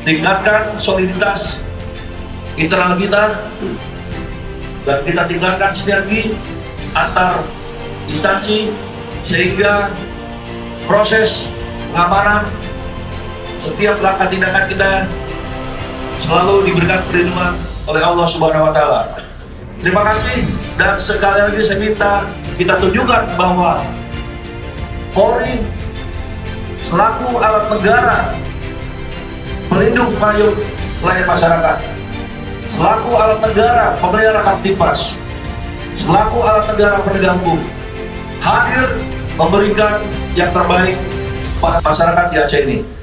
tingkatkan soliditas internal kita, dan kita tingkatkan sinergi antar instansi sehingga proses pengamanan setiap langkah tindakan kita selalu diberikan perlindungan oleh Allah Subhanahu wa Ta'ala. Terima kasih, dan sekali lagi saya minta kita tunjukkan bahwa Polri selaku alat negara pelindung payung rakyat masyarakat, selaku alat negara pemelihara Kamtipmas, selaku alat negara penegak hukum, hadir memberikan yang terbaik pada masyarakat di Aceh ini.